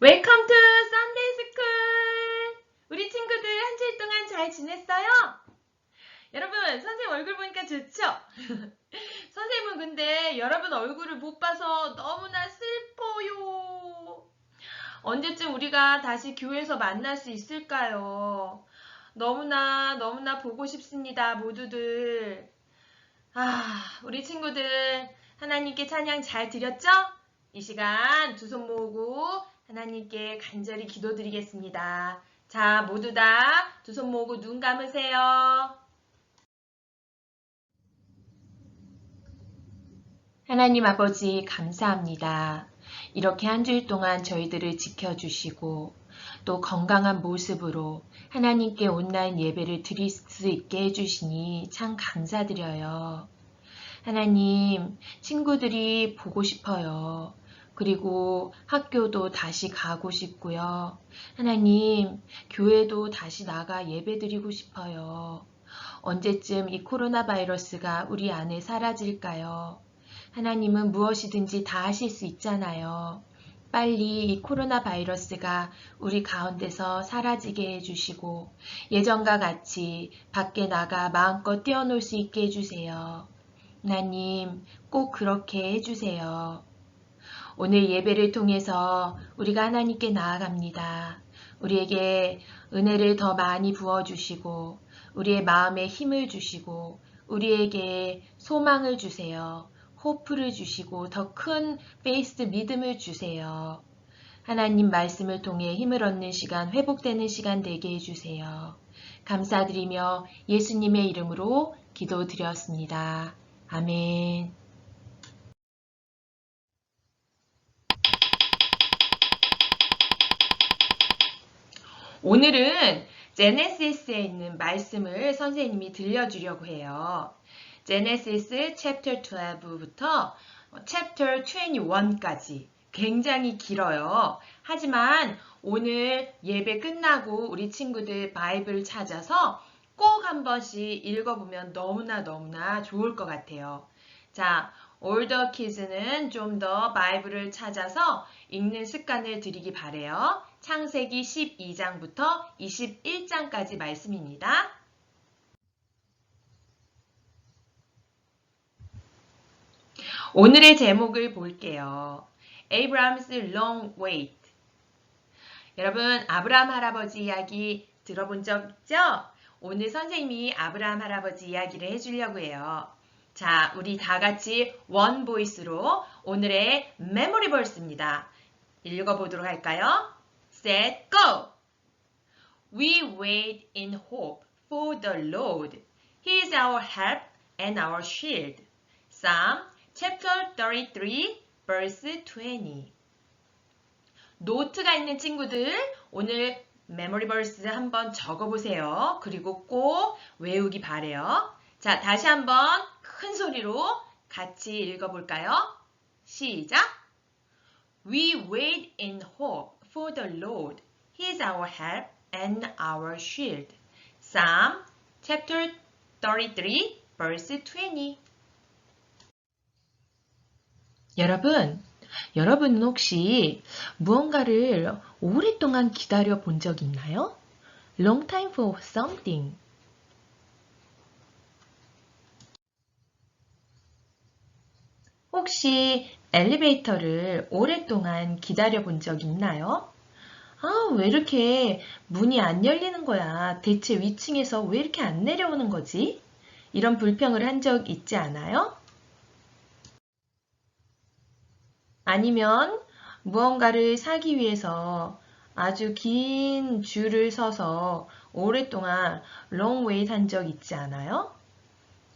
웰컴 투 썬데이 스쿨! 우리 친구들 한 주일 동안 잘 지냈어요? 여러분, 선생님 얼굴 보니까 좋죠? 선생님은 근데 여러분 얼굴을 못 봐서 너무나 슬퍼요. 언제쯤 우리가 다시 교회에서 만날 수 있을까요? 너무나 보고 싶습니다, 모두들. 우리 친구들 하나님께 찬양 잘 드렸죠? 이 시간 두 손 모으고 하나님께 간절히 기도드리겠습니다. 자, 모두 다 두 손 모으고 눈 감으세요. 하나님 아버지 감사합니다. 이렇게 한 주일 동안 저희들을 지켜주시고 또 건강한 모습으로 하나님께 온라인 예배를 드릴 수 있게 해주시니 참 감사드려요. 하나님, 친구들이 보고 싶어요. 그리고 학교도 다시 가고 싶고요. 하나님, 교회도 다시 나가 예배드리고 싶어요. 언제쯤 이 코로나 바이러스가 우리 안에 사라질까요? 하나님은 무엇이든지 다 하실 수 있잖아요. 빨리 이 코로나 바이러스가 우리 가운데서 사라지게 해주시고 예전과 같이 밖에 나가 마음껏 뛰어놀 수 있게 해주세요. 하나님, 꼭 그렇게 해주세요. 오늘 예배를 통해서 우리가 하나님께 나아갑니다. 우리에게 은혜를 더 많이 부어주시고, 우리의 마음에 힘을 주시고, 우리에게 소망을 주세요. 호프를 주시고, 더 큰 페이스 믿음을 주세요. 하나님 말씀을 통해 힘을 얻는 시간, 회복되는 시간 되게 해주세요. 감사드리며 예수님의 이름으로 기도드렸습니다. 아멘. 오늘은 제네시스에 있는 말씀을 선생님이 들려주려고 해요. 제네시스 챕터 12부터 챕터 21까지 굉장히 길어요. 하지만 오늘 예배 끝나고 우리 친구들 바이블 찾아서 꼭 한 번씩 읽어보면 너무나 좋을 것 같아요. 자, 올더 키즈는 좀 더 바이블을 찾아서 읽는 습관을 들이기 바래요. 창세기 12장부터 21장까지 말씀입니다. 오늘의 제목을 볼게요. Abraham's Long Wait. 여러분, 아브라함 할아버지 이야기 들어본 적 있죠? 오늘 선생님이 아브라함 할아버지 이야기를 해주려고 해요. 자, 우리 다 같이 원 보이스로 오늘의 메모리 벌스입니다. 읽어보도록 할까요? Set, go! We wait in hope for the Lord. He is our help and our shield. Psalm chapter 33, verse 20. 노트가 있는 친구들 오늘 메모리 벌스 한번 적어보세요. 그리고 꼭 외우기 바래요. 자, 다시 한번 큰 소리로 같이 읽어볼까요? 시작! We wait in hope for the Lord. He is our help and our shield. Psalm chapter 33, verse 20. 여러분은 혹시 무언가를 오랫동안 기다려 본 적 있나요? Long time for something. 혹시 엘리베이터를 오랫동안 기다려 본 적 있나요? 왜 이렇게 문이 안 열리는 거야? 대체 위층에서 왜 이렇게 안 내려오는 거지? 이런 불평을 한 적 있지 않아요? 아니면 무언가를 사기 위해서 아주 긴 줄을 서서 오랫동안 long wait 한 적 있지 않아요?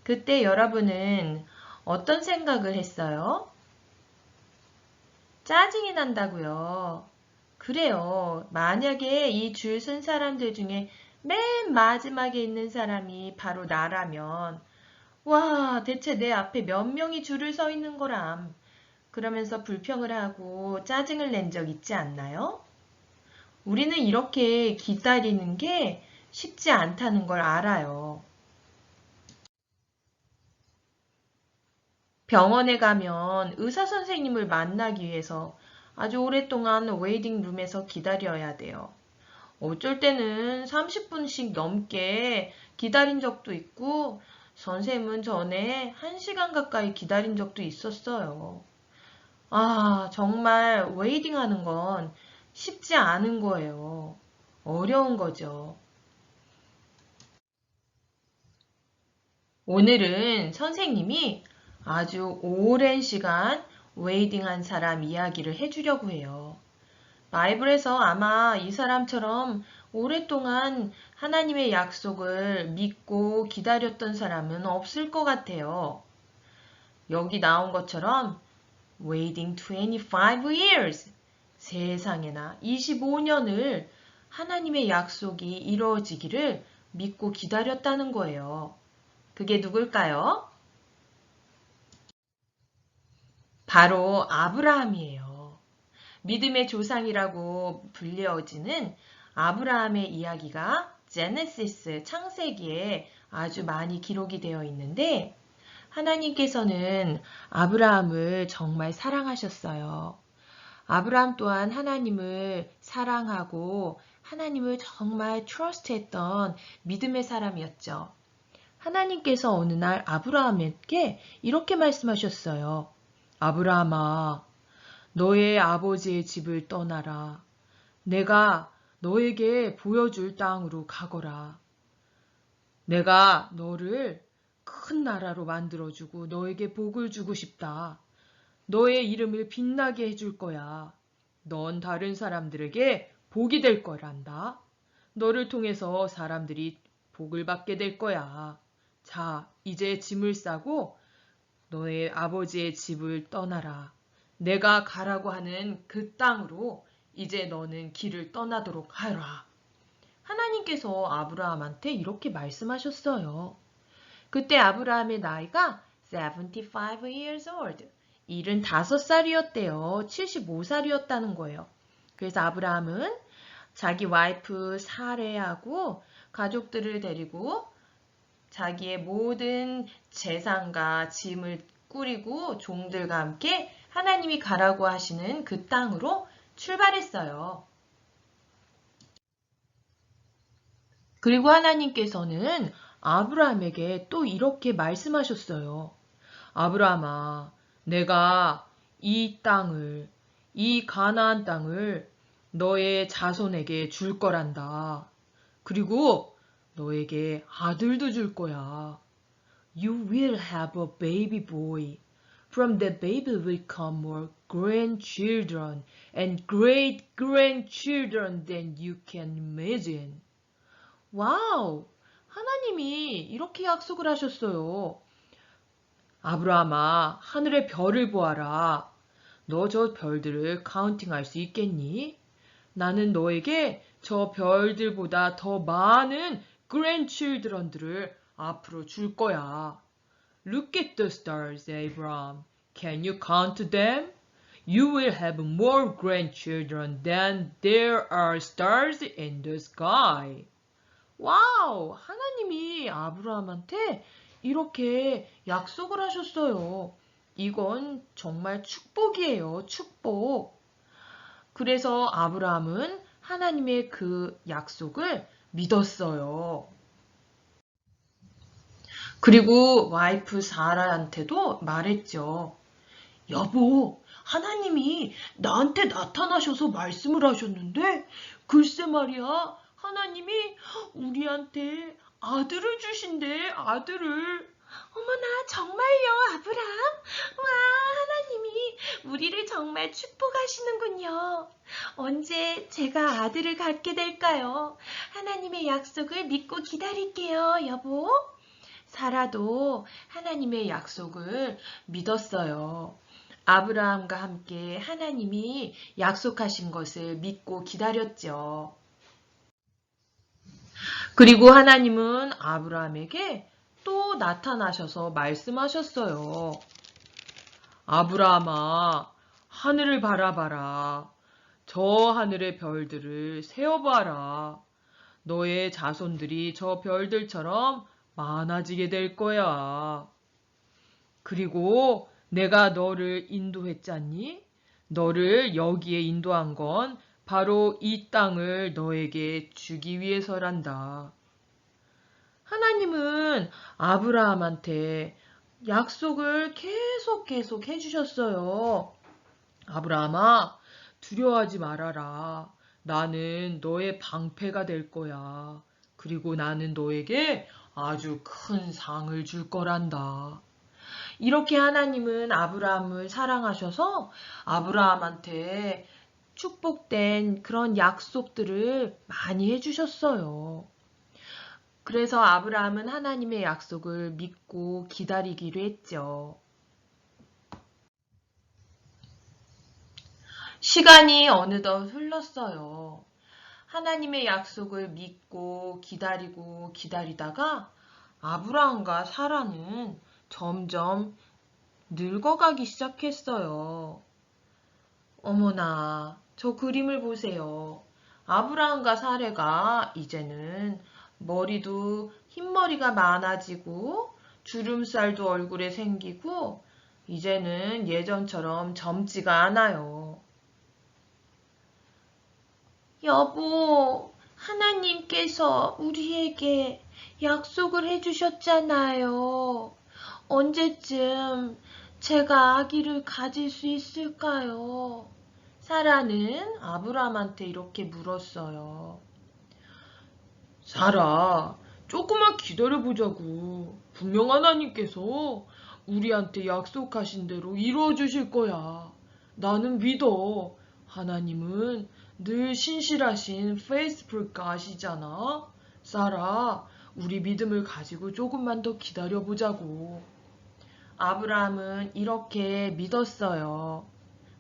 그때 여러분은 어떤 생각을 했어요? 짜증이 난다고요. 그래요. 만약에 이 줄 쓴 사람들 중에 맨 마지막에 있는 사람이 바로 나라면 와, 대체 내 앞에 몇 명이 줄을 서 있는 거람. 그러면서 불평을 하고 짜증을 낸 적 있지 않나요? 우리는 이렇게 기다리는 게 쉽지 않다는 걸 알아요. 병원에 가면 의사 선생님을 만나기 위해서 아주 오랫동안 웨이팅 룸에서 기다려야 돼요. 어쩔 때는 30분씩 넘게 기다린 적도 있고 선생님은 전에 1시간 가까이 기다린 적도 있었어요. 아, 정말 웨이팅 하는 건 쉽지 않은 거예요. 어려운 거죠. 오늘은 선생님이 아주 오랜 시간 웨이팅 한 사람 이야기를 해주려고 해요. 바이블에서 아마 이 사람처럼 오랫동안 하나님의 약속을 믿고 기다렸던 사람은 없을 것 같아요. 여기 나온 것처럼 waiting 25 years 세상에나 25년을 하나님의 약속이 이루어지기를 믿고 기다렸다는 거예요. 그게 누굴까요? 바로 아브라함이에요. 믿음의 조상이라고 불려지는 아브라함의 이야기가 제네시스 창세기에 아주 많이 기록이 되어 있는데 하나님께서는 아브라함을 정말 사랑하셨어요. 아브라함 또한 하나님을 사랑하고 하나님을 정말 트러스트했던 믿음의 사람이었죠. 하나님께서 어느 날 아브라함에게 이렇게 말씀하셨어요. 아브라함아, 너의 아버지의 집을 떠나라. 내가 너에게 보여줄 땅으로 가거라. 내가 너를 큰 나라로 만들어주고 너에게 복을 주고 싶다. 너의 이름을 빛나게 해줄 거야. 넌 다른 사람들에게 복이 될 거란다. 너를 통해서 사람들이 복을 받게 될 거야. 자, 이제 짐을 싸고 너의 아버지의 집을 떠나라. 내가 가라고 하는 그 땅으로 이제 너는 길을 떠나도록 하라. 하나님께서 아브라함한테 이렇게 말씀하셨어요. 그때 아브라함의 나이가 75 years old. 75살이었대요. 75살이었다는 거예요. 그래서 아브라함은 자기 와이프 사레하고 가족들을 데리고 자기의 모든 재산과 짐을 꾸리고 종들과 함께 하나님이 가라고 하시는 그 땅으로 출발했어요. 그리고 하나님께서는 아브라함에게 또 이렇게 말씀하셨어요. 아브라함아, 내가 이 땅을, 이 가나안 땅을 너의 자손에게 줄 거란다. 그리고 너에게 아들도 줄 거야. You will have a baby boy. From that baby will come more grandchildren and great grandchildren than you can imagine. 와우! 하나님이 이렇게 약속을 하셨어요. 아브라함아, 하늘의 별을 보아라. 너 저 별들을 카운팅할 수 있겠니? 나는 너에게 저 별들보다 더 많은 grandchildren들을 앞으로 줄 거야. Look at the stars, Abraham. Can you count them? You will have more grandchildren than there are stars in the sky. 와우! 하나님이 아브라함한테 이렇게 약속을 하셨어요. 이건 정말 축복이에요. 축복. 그래서 아브라함은 하나님의 그 약속을 믿었어요. 그리고 와이프 사라한테도 말했죠. 여보, 하나님이 나한테 나타나셔서 말씀을 하셨는데 글쎄 말이야, 하나님이 우리한테 아들을 주신대, 아들을. 어머나, 정말요, 아브람? 와, 하나님이 우리를 정말 축복하시는군요. 언제 제가 아들을 갖게 될까요? 하나님의 약속을 믿고 기다릴게요, 여보. 사라도 하나님의 약속을 믿었어요. 아브라함과 함께 하나님이 약속하신 것을 믿고 기다렸죠. 그리고 하나님은 아브라함에게 또 나타나셔서 말씀하셨어요. 아브라함아, 하늘을 바라봐라. 저 하늘의 별들을 세어봐라. 너의 자손들이 저 별들처럼 많아지게 될 거야. 그리고 내가 너를 인도했잖니? 너를 여기에 인도한 건 바로 이 땅을 너에게 주기 위해서란다. 하나님은 아브라함한테 약속을 계속 해주셨어요. 아브라함아, 두려워하지 말아라. 나는 너의 방패가 될 거야. 그리고 나는 너에게 아주 큰 상을 줄 거란다. 이렇게 하나님은 아브라함을 사랑하셔서 아브라함한테 축복된 그런 약속들을 많이 해주셨어요. 그래서 아브라함은 하나님의 약속을 믿고 기다리기로 했죠. 시간이 어느덧 흘렀어요. 하나님의 약속을 믿고 기다리다가 아브라함과 사라는 점점 늙어가기 시작했어요. 어머나, 저 그림을 보세요. 아브라함과 사레가 이제는 머리도 흰머리가 많아지고 주름살도 얼굴에 생기고 이제는 예전처럼 젊지가 않아요. 여보, 하나님께서 우리에게 약속을 해주셨잖아요. 언제쯤 제가 아기를 가질 수 있을까요? 사라는 아브라함한테 이렇게 물었어요. 사라, 조금만 기다려보자고. 분명 하나님께서 우리한테 약속하신 대로 이루어주실 거야. 나는 믿어. 하나님은 늘 신실하신 faithful God이잖아. 사라, 우리 믿음을 가지고 조금만 더 기다려보자고. 아브라함은 이렇게 믿었어요.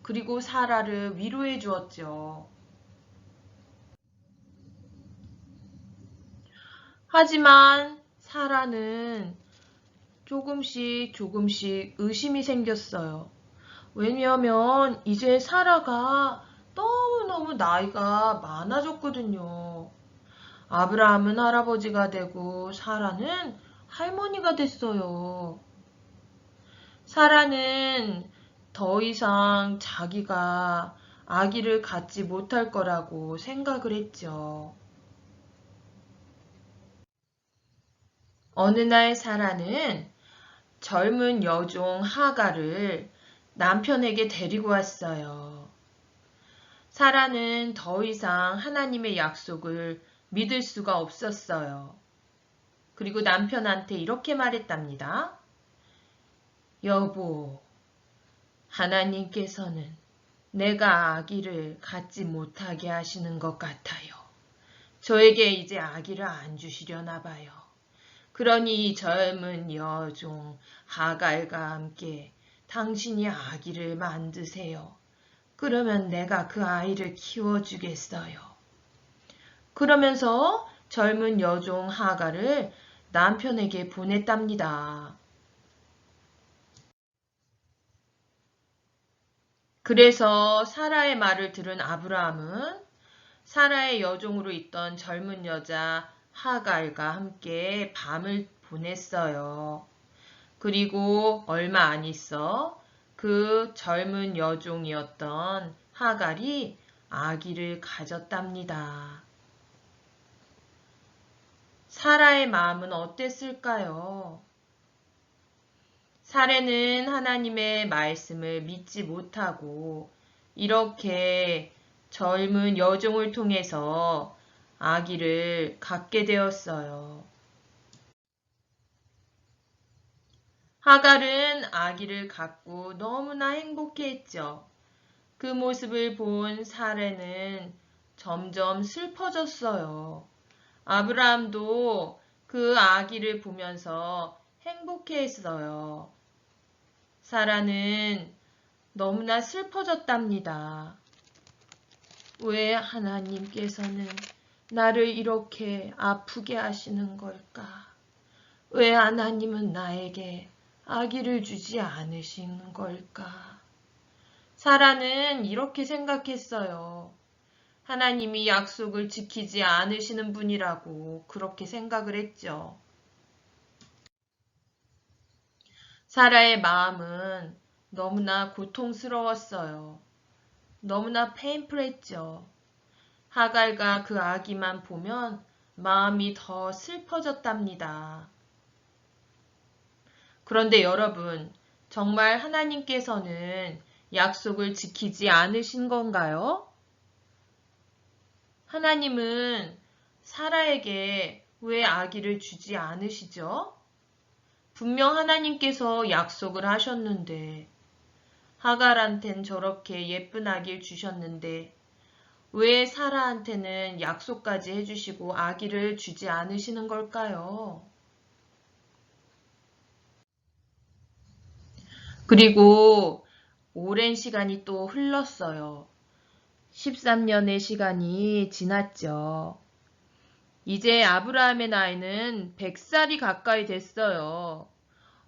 그리고 사라를 위로해 주었죠. 하지만 사라는 조금씩 의심이 생겼어요. 왜냐하면 이제 사라가 너무너무 나이가 많아졌거든요. 아브라함은 할아버지가 되고 사라는 할머니가 됐어요. 사라는 더 이상 자기가 아기를 갖지 못할 거라고 생각을 했죠. 어느 날 사라는 젊은 여종 하가를 남편에게 데리고 왔어요. 사라는 더 이상 하나님의 약속을 믿을 수가 없었어요. 그리고 남편한테 이렇게 말했답니다. 여보, 하나님께서는 내가 아기를 갖지 못하게 하시는 것 같아요. 저에게 이제 아기를 안 주시려나 봐요. 그러니 이 젊은 여종 하갈과 함께 당신이 아기를 만드세요. 그러면 내가 그 아이를 키워주겠어요. 그러면서 젊은 여종 하갈을 남편에게 보냈답니다. 그래서 사라의 말을 들은 아브라함은 사라의 여종으로 있던 젊은 여자 하갈과 함께 밤을 보냈어요. 그리고 얼마 안 있어 그 젊은 여종이었던 하갈이 아기를 가졌답니다. 사라의 마음은 어땠을까요? 사례는 하나님의 말씀을 믿지 못하고 이렇게 젊은 여종을 통해서 아기를 갖게 되었어요. 하갈은 아기를 갖고 너무나 행복해했죠. 그 모습을 본 사례는 점점 슬퍼졌어요. 아브라함도 그 아기를 보면서 행복해했어요. 사라는 너무나 슬퍼졌답니다. 왜 하나님께서는 나를 이렇게 아프게 하시는 걸까? 왜 하나님은 나에게 아기를 주지 않으시는 걸까? 사라는 이렇게 생각했어요. 하나님이 약속을 지키지 않으시는 분이라고 그렇게 생각을 했죠. 사라의 마음은 너무나 고통스러웠어요. 너무나 페인풀했죠. 하갈과 그 아기만 보면 마음이 더 슬퍼졌답니다. 그런데 여러분, 정말 하나님께서는 약속을 지키지 않으신 건가요? 하나님은 사라에게 왜 아기를 주지 않으시죠? 분명 하나님께서 약속을 하셨는데, 하갈한텐 저렇게 예쁜 아기를 주셨는데, 왜 사라한테는 약속까지 해주시고 아기를 주지 않으시는 걸까요? 그리고 오랜 시간이 또 흘렀어요. 13년의 시간이 지났죠. 이제 아브라함의 나이는 100살이 가까이 됐어요.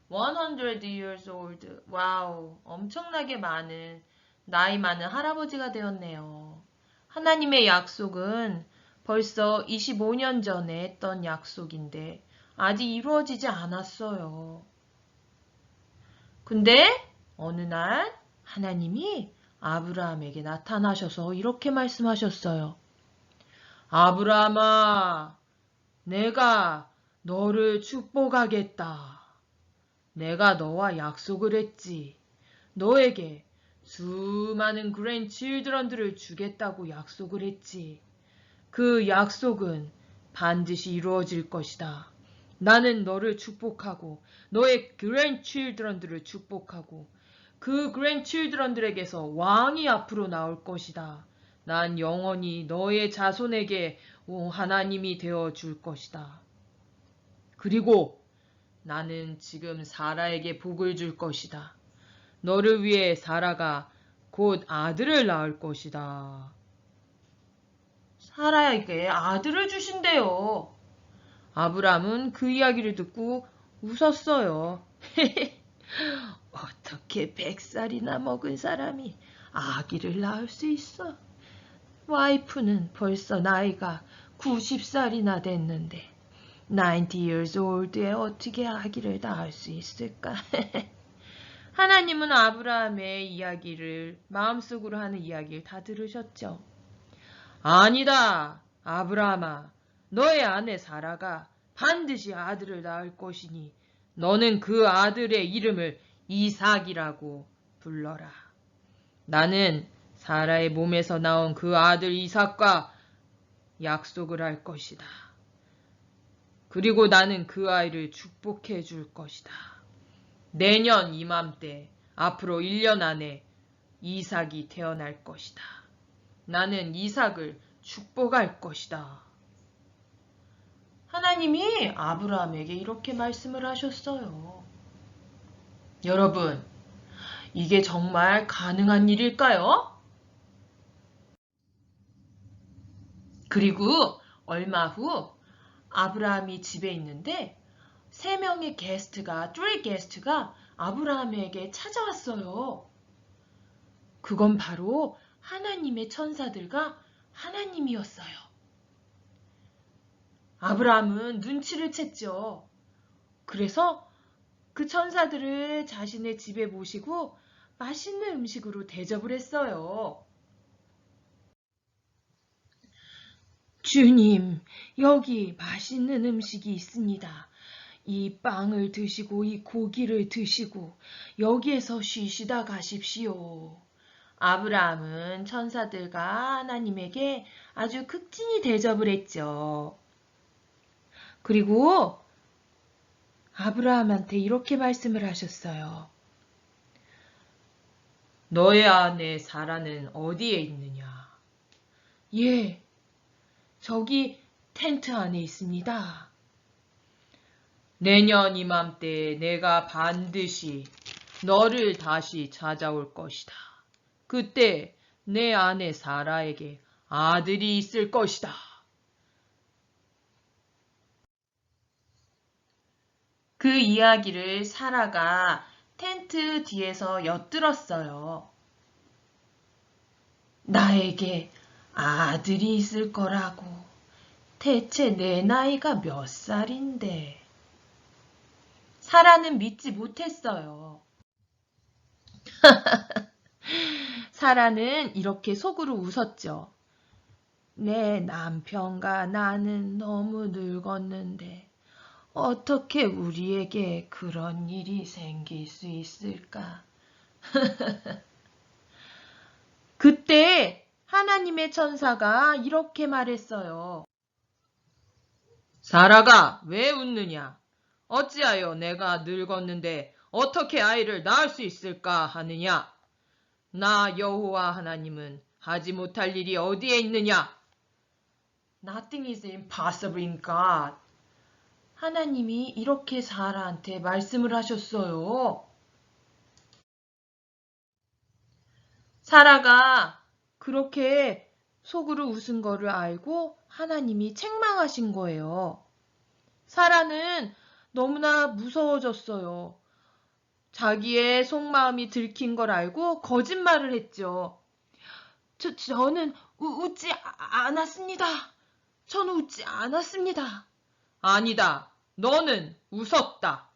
100 years old. 와우, 엄청나게 나이 많은 할아버지가 되었네요. 하나님의 약속은 벌써 25년 전에 했던 약속인데 아직 이루어지지 않았어요. 근데 어느 날 하나님이 아브라함에게 나타나셔서 이렇게 말씀하셨어요. 아브라함아, 내가 너를 축복하겠다. 내가 너와 약속을 했지. 너에게 수많은 grandchildren들을 주겠다고 약속을 했지. 그 약속은 반드시 이루어질 것이다. 나는 너를 축복하고 너의 grandchildren들을 축복하고 그 grandchildren들에게서 왕이 앞으로 나올 것이다. 난 영원히 너의 자손에게 하나님이 되어 줄 것이다. 그리고 나는 지금 사라에게 복을 줄 것이다. 너를 위해 사라가 곧 아들을 낳을 것이다. 사라에게 아들을 주신대요. 아브람은 그 이야기를 듣고 웃었어요. 어떻게 100살이나 먹은 사람이 아기를 낳을 수 있어? 와이프는 벌써 나이가 90살이나 됐는데 90 years old에 어떻게 아기를 낳을 수 있을까? 하나님은 아브라함의 이야기를 마음속으로 하는 이야기를 다 들으셨죠. 아니다, 아브라함아. 너의 아내 사라가 반드시 아들을 낳을 것이니 너는 그 아들의 이름을 이삭이라고 불러라. 나는 사라의 몸에서 나온 그 아들 이삭과 약속을 할 것이다. 그리고 나는 그 아이를 축복해 줄 것이다. 내년 이맘때 앞으로 1년 안에 이삭이 태어날 것이다. 나는 이삭을 축복할 것이다. 하나님이 아브라함에게 이렇게 말씀을 하셨어요. 여러분, 이게 정말 가능한 일일까요? 그리고 얼마 후 아브라함이 집에 있는데 3 게스트가 아브라함에게 찾아왔어요. 그건 바로 하나님의 천사들과 하나님이었어요. 아브라함은 눈치를 챘죠. 그래서 그 천사들을 자신의 집에 모시고 맛있는 음식으로 대접을 했어요. 주님, 여기 맛있는 음식이 있습니다. 이 빵을 드시고 이 고기를 드시고 여기에서 쉬시다 가십시오. 아브라함은 천사들과 하나님에게 아주 극진히 대접을 했죠. 그리고 아브라함한테 이렇게 말씀을 하셨어요. 너의 아내 사라는 어디에 있느냐? 예, 저기 텐트 안에 있습니다. 내년 이맘때 내가 반드시 너를 다시 찾아올 것이다. 그때 내 아내 사라에게 아들이 있을 것이다. 그 이야기를 사라가 텐트 뒤에서 엿들었어요. 나에게 아들이 있을 거라고. 대체 내 나이가 몇 살인데. 사라는 믿지 못했어요. 사라는 이렇게 속으로 웃었죠. 내 남편과 나는 너무 늙었는데 어떻게 우리에게 그런 일이 생길 수 있을까? 그때 하나님의 천사가 이렇게 말했어요. 사라가 왜 웃느냐? 어찌하여 내가 늙었는데 어떻게 아이를 낳을 수 있을까 하느냐? 나 여호와 하나님은 하지 못할 일이 어디에 있느냐? Nothing is impossible in God. 하나님이 이렇게 사라한테 말씀을 하셨어요. 사라가 그렇게 속으로 웃은 거를 알고 하나님이 책망하신 거예요. 사라는 너무나 무서워졌어요. 자기의 속마음이 들킨 걸 알고 거짓말을 했죠. 저는 웃지 않았습니다. 저는 웃지 않았습니다. 아니다. 너는 웃었다.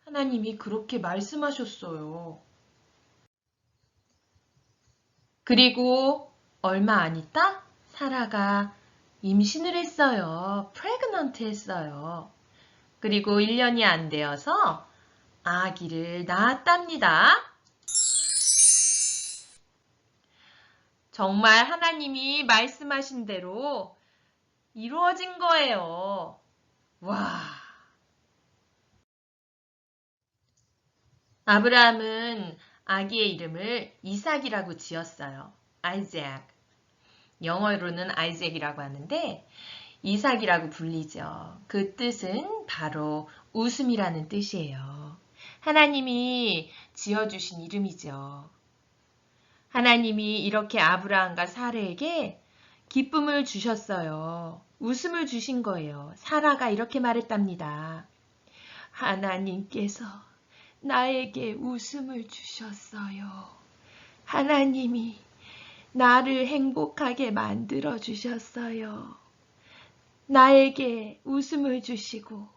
하나님이 그렇게 말씀하셨어요. 그리고 얼마 안 있다 사라가 임신을 했어요. pregnant 했어요. 그리고 1년이 안 되어서 아기를 낳았답니다. 정말 하나님이 말씀하신 대로 이루어진 거예요. 와. 아브라함은 아기의 이름을 이삭이라고 지었어요. 아이작. 영어로는 아이잭이라고 하는데 이삭이라고 불리죠. 그 뜻은 바로 웃음이라는 뜻이에요. 하나님이 지어주신 이름이죠. 하나님이 이렇게 아브라함과 사라에게 기쁨을 주셨어요. 웃음을 주신 거예요. 사라가 이렇게 말했답니다. 하나님께서 나에게 웃음을 주셨어요. 하나님이 나를 행복하게 만들어 주셨어요. 나에게 웃음을 주시고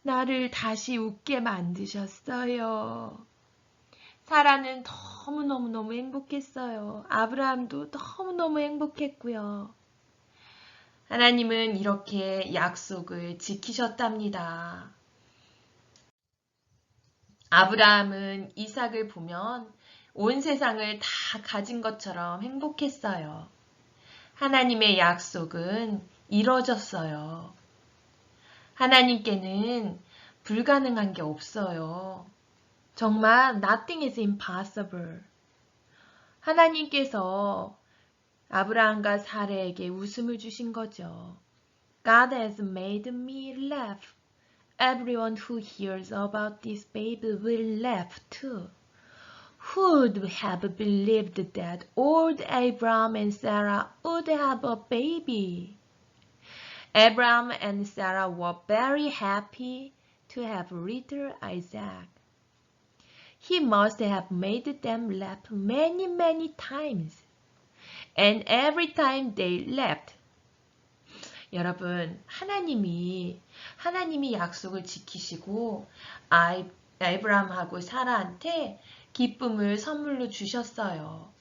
나를 다시 웃게 만드셨어요. 사라는 너무너무 행복했어요. 아브라함도 너무너무 행복했고요. 하나님은 이렇게 약속을 지키셨답니다. 아브라함은 이삭을 보면 온 세상을 다 가진 것처럼 행복했어요. 하나님의 약속은 이뤄졌어요. 하나님께는 불가능한 게 없어요. 정말 nothing is impossible. 하나님께서 아브라함과 사라에게 웃음을 주신 거죠. God has made me laugh. Everyone who hears about this baby will laugh too. Who would have believed that old Abraham and Sarah would have a baby? Abraham and Sarah were very happy to have little Isaac. He must have made them laugh many times. And every time they laughed. 여러분, 하나님이 약속을 지키시고 아브라함하고 사라한테 기쁨을 선물로 주셨어요.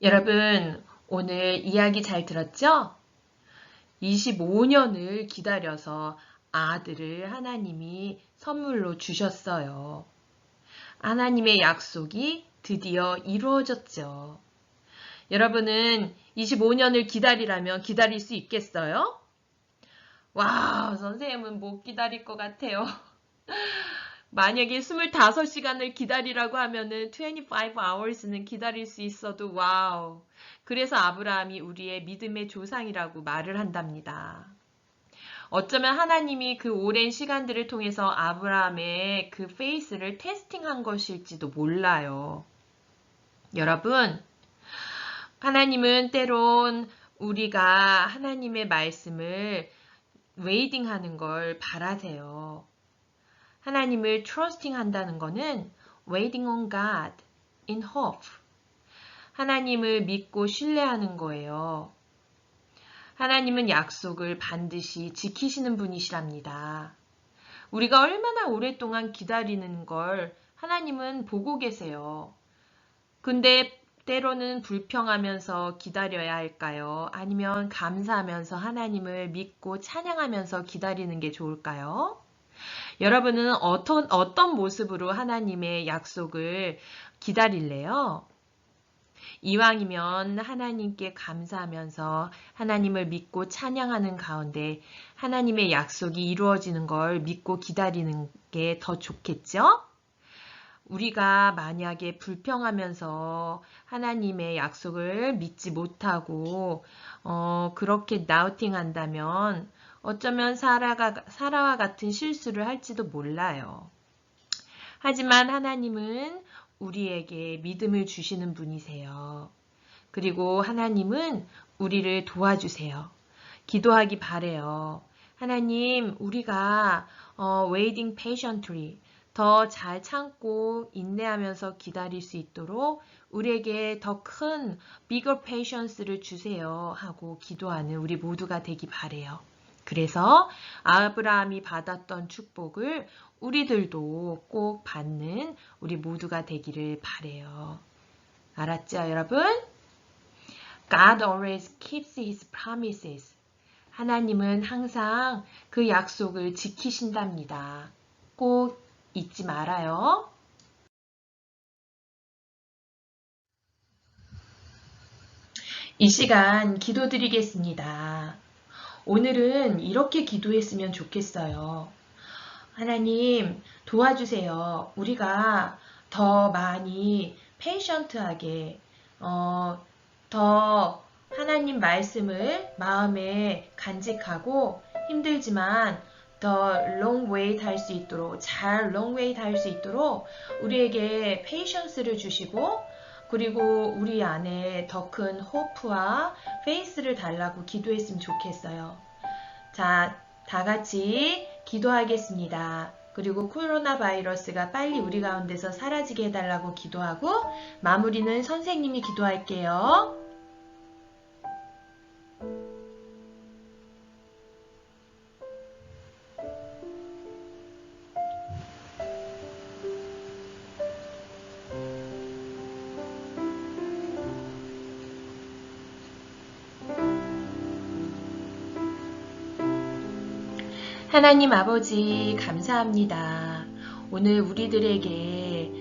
여러분, 오늘 이야기 잘 들었죠? 25년을 기다려서 아들을 하나님이 선물로 주셨어요. 하나님의 약속이 드디어 이루어졌죠. 여러분은 25년을 기다리라면 기다릴 수 있겠어요? 와, 선생님은 못 기다릴 것 같아요. 만약에 25시간을 기다리라고 하면은 25 hours는 기다릴 수 있어도 와우. 그래서 아브라함이 우리의 믿음의 조상이라고 말을 한답니다. 어쩌면 하나님이 그 오랜 시간들을 통해서 아브라함의 그 페이스를 테스팅한 것일지도 몰라요. 여러분, 하나님은 때론 우리가 하나님의 말씀을 웨이팅 하는 걸 바라세요. 하나님을 trusting 한다는 거는 waiting on God in hope. 하나님을 믿고 신뢰하는 거예요. 하나님은 약속을 반드시 지키시는 분이시랍니다. 우리가 얼마나 오랫동안 기다리는 걸 하나님은 보고 계세요. 근데 때로는 불평하면서 기다려야 할까요? 아니면 감사하면서 하나님을 믿고 찬양하면서 기다리는 게 좋을까요? 여러분은 어떤 모습으로 하나님의 약속을 기다릴래요? 이왕이면 하나님께 감사하면서 하나님을 믿고 찬양하는 가운데 하나님의 약속이 이루어지는 걸 믿고 기다리는 게 더 좋겠죠? 우리가 만약에 불평하면서 하나님의 약속을 믿지 못하고 그렇게 나우팅한다면 어쩌면 사라와 같은 실수를 할지도 몰라요. 하지만 하나님은 우리에게 믿음을 주시는 분이세요. 그리고 하나님은 우리를 도와주세요. 기도하기 바래요. 하나님, 우리가 waiting patiently 더 잘 참고 인내하면서 기다릴 수 있도록 우리에게 더 큰 bigger patience를 주세요 하고 기도하는 우리 모두가 되기 바래요. 그래서 아브라함이 받았던 축복을 우리들도 꼭 받는 우리 모두가 되기를 바래요. 알았죠, 여러분? God always keeps his promises. 하나님은 항상 그 약속을 지키신답니다. 꼭 잊지 말아요. 이 시간 기도드리겠습니다. 오늘은 이렇게 기도했으면 좋겠어요. 하나님 도와주세요. 우리가 더 많이 페이션트하게 더 하나님 말씀을 마음에 간직하고 힘들지만 더 long wait 할 수 있도록 잘 long wait 할 수 있도록 우리에게 페이션스를 주시고 그리고 우리 안에 더 큰 호프와 페이스를 달라고 기도했으면 좋겠어요. 자, 다 같이 기도하겠습니다. 그리고 코로나 바이러스가 빨리 우리 가운데서 사라지게 해달라고 기도하고 마무리는 선생님이 기도할게요. 하나님 아버지 감사합니다. 오늘 우리들에게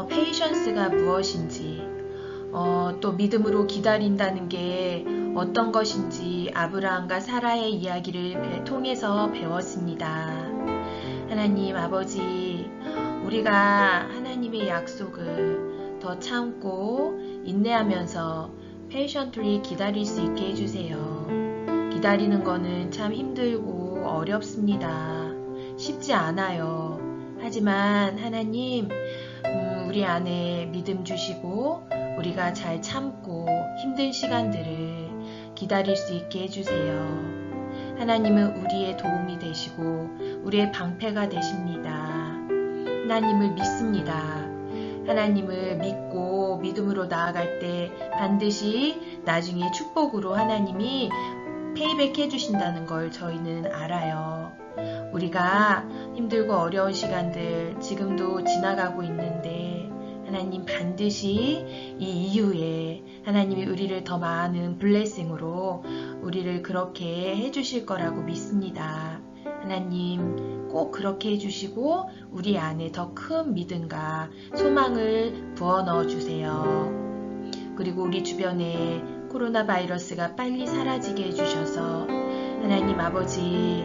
페이션스가 무엇인지 또 믿음으로 기다린다는 게 어떤 것인지 아브라함과 사라의 이야기를 통해서 배웠습니다. 하나님 아버지 우리가 하나님의 약속을 더 참고 인내하면서 페이션트리 기다릴 수 있게 해주세요. 기다리는 거는 참 힘들고 어렵습니다. 쉽지 않아요. 하지만 하나님 우리 안에 믿음 주시고 우리가 잘 참고 힘든 시간들을 기다릴 수 있게 해주세요. 하나님은 우리의 도움이 되시고 우리의 방패가 되십니다. 하나님을 믿습니다. 하나님을 믿고 믿음으로 나아갈 때 반드시 나중에 축복으로 하나님이 페이백 해주신다는 걸 저희는 알아요. 우리가 힘들고 어려운 시간들 지금도 지나가고 있는데 하나님 반드시 이 이후에 하나님이 우리를 더 많은 블레싱으로 우리를 그렇게 해주실 거라고 믿습니다. 하나님 꼭 그렇게 해주시고 우리 안에 더 큰 믿음과 소망을 부어 넣어주세요. 그리고 우리 주변에 코로나 바이러스가 빨리 사라지게 해주셔서 하나님 아버지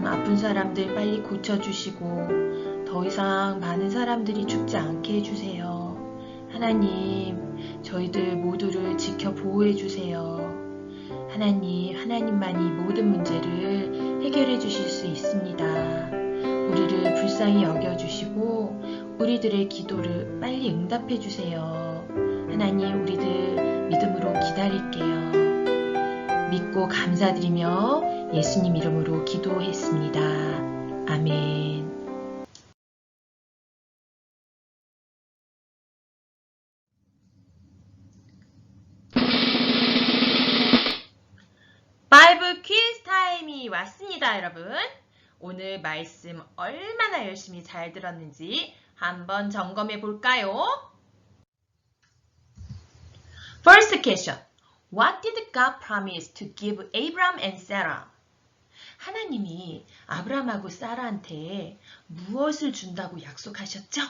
아픈 사람들 빨리 고쳐주시고 더 이상 많은 사람들이 죽지 않게 해주세요. 하나님 저희들 모두를 지켜 보호해 주세요. 하나님만이 모든 문제를 해결해 주실 수 있습니다. 우리를 불쌍히 여겨주시고 우리들의 기도를 빨리 응답해 주세요. 하나님 우리들 믿음으로 기다릴게요. 믿고 감사드리며 예수님 이름으로 기도했습니다. 아멘. 바이블 퀴즈 타임이 왔습니다, 여러분. 오늘 말씀 얼마나 열심히 잘 들었는지 한번 점검해 볼까요? First question. What did God promise to give Abraham and Sarah? 하나님이 아브라함하고 사라한테 무엇을 준다고 약속하셨죠?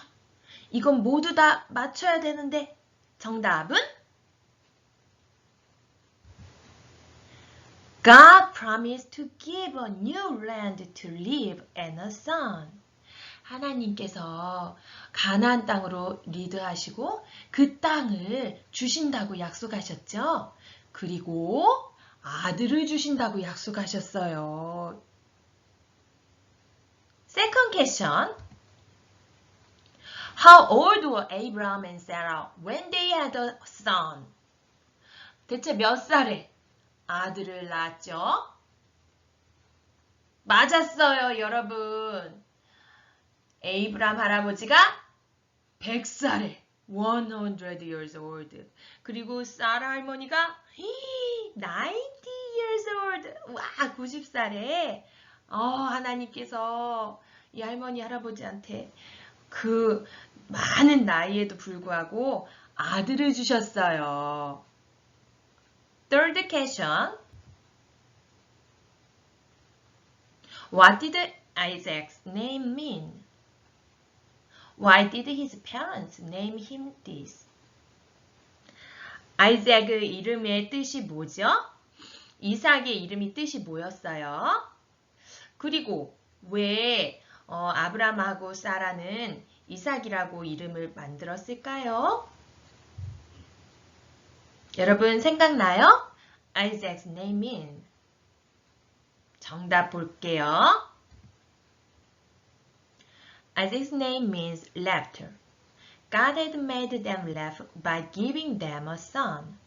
이건 모두 다 맞춰야 되는데 정답은? God promised to give a new land to live and a son. 하나님께서 가나안 땅으로 리드하시고 그 땅을 주신다고 약속하셨죠? 그리고 아들을 주신다고 약속하셨어요. Second question. How old were Abraham and Sarah when they had a son? 대체 몇 살에 아들을 낳았죠? 맞았어요, 여러분. 에이브람 할아버지가 100살에 100 years old. 그리고 사라 할머니가 90 years old. 와, 90살에 하나님께서 이 할머니 할아버지한테 그 많은 나이에도 불구하고 아들을 주셨어요. Third question. What did Isaac's name mean? Why did his parents name him this? 아이작의 이름의 뜻이 뭐죠? 이삭의 이름이 뜻이 뭐였어요? 그리고 왜 아브라함하고 사라는 이삭이라고 이름을 만들었을까요? 여러분 생각나요? Isaac's name mean. 정답 볼게요. Isaac's name means laughter. God had made them laugh by giving them a son.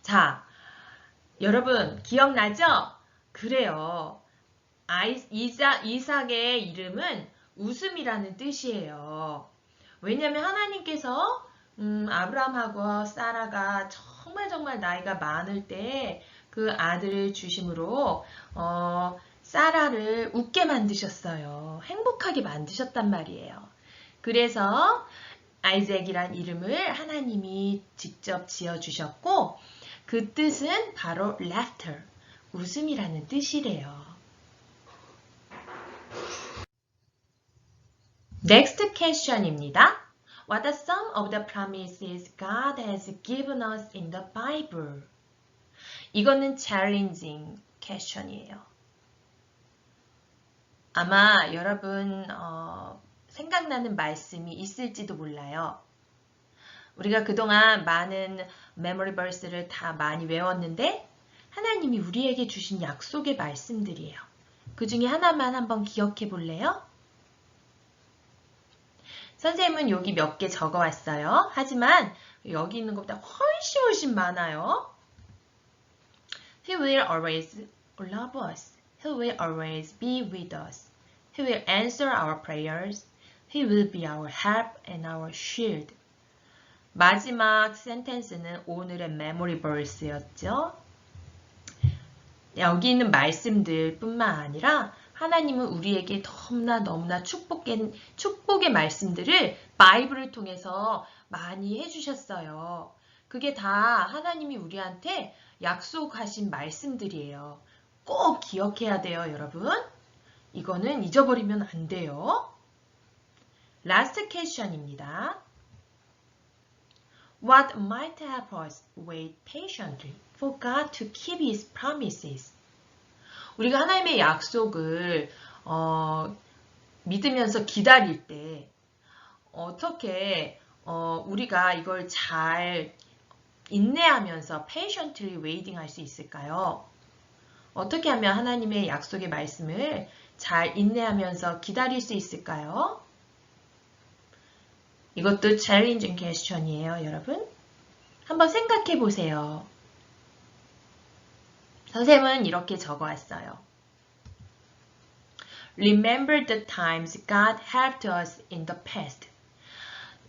자, 여러분 기억나죠? 그래요. 이삭의 이름은 웃음이라는 뜻이에요. 왜냐하면 하나님께서 아브라함하고 사라가 정말 나이가 많을 때 그 아들을 주심으로 사라를 웃게 만드셨어요. 행복하게 만드셨단 말이에요. 그래서 아이작이란 이름을 하나님이 직접 지어주셨고 그 뜻은 바로 laughter, 웃음이라는 뜻이래요. Next question입니다. What are some of the promises God has given us in the Bible? 이거는 challenging question이에요. 아마 여러분 생각나는 말씀이 있을지도 몰라요. 우리가 그동안 많은 memory verse를 다 많이 외웠는데 하나님이 우리에게 주신 약속의 말씀들이에요. 그 중에 하나만 한번 기억해 볼래요? 선생님은 여기 몇 개 적어왔어요. 하지만 여기 있는 것보다 훨씬 많아요. He will always love us. He will always be with us. He will answer our prayers. He will be our help and our shield. 마지막 센텐스는 오늘의 메모리 버스였죠. 여기 있는 말씀들 뿐만 아니라 하나님은 우리에게 너무나 축복의 말씀들을 바이블을 통해서 많이 해주셨어요. 그게 다 하나님이 우리한테 약속하신 말씀들이에요. 꼭 기억해야 돼요, 여러분. 이거는 잊어버리면 안 돼요. Last question입니다. What might help us wait patiently for God to keep His promises? 우리가 하나님의 약속을 믿으면서 기다릴 때 어떻게 우리가 이걸 잘 인내하면서 patiently waiting 할 수 있을까요? 어떻게 하면 하나님의 약속의 말씀을 잘 인내하면서 기다릴 수 있을까요? 이것도 challenging question이에요, 여러분. 한번 생각해 보세요. 선생님은 이렇게 적어왔어요. Remember the times God helped us in the past.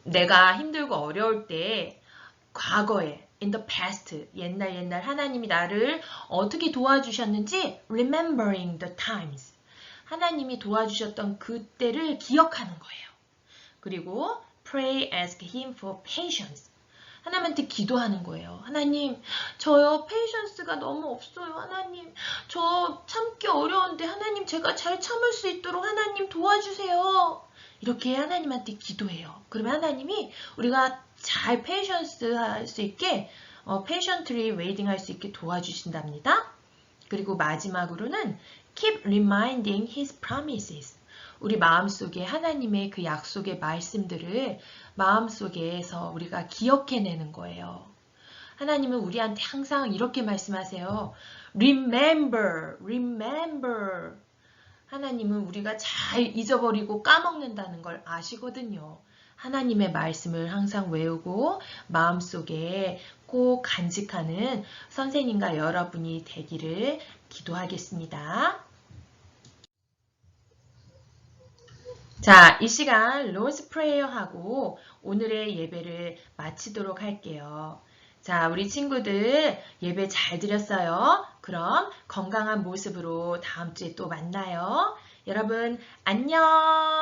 내가 힘들고 어려울 때 과거에 in the past, 옛날 하나님이 나를 어떻게 도와주셨는지 remembering the times. 하나님이 도와주셨던 그때를 기억하는 거예요. 그리고 pray, ask him for patience. 하나님한테 기도하는 거예요. 하나님, 저요 페이션스가 너무 없어요. 하나님, 저 참기 어려운데 하나님 제가 잘 참을 수 있도록 하나님 도와주세요. 이렇게 하나님한테 기도해요. 그러면 하나님이 우리가 잘 페이션스 할 수 있게 patiently waiting 할 수 있게 도와주신답니다. 그리고 마지막으로는 keep reminding his promises. 우리 마음속에 하나님의 그 약속의 말씀들을 마음속에서 우리가 기억해내는 거예요. 하나님은 우리한테 항상 이렇게 말씀하세요. Remember, remember. 하나님은 우리가 잘 잊어버리고 까먹는다는 걸 아시거든요. 하나님의 말씀을 항상 외우고 마음속에 꼭 간직하는 선생님과 여러분이 되기를 기도하겠습니다. 자, 이 시간 론스 프레이어 하고 오늘의 예배를 마치도록 할게요. 자, 우리 친구들 예배 잘 드렸어요. 그럼 건강한 모습으로 다음 주에 또 만나요. 여러분, 안녕!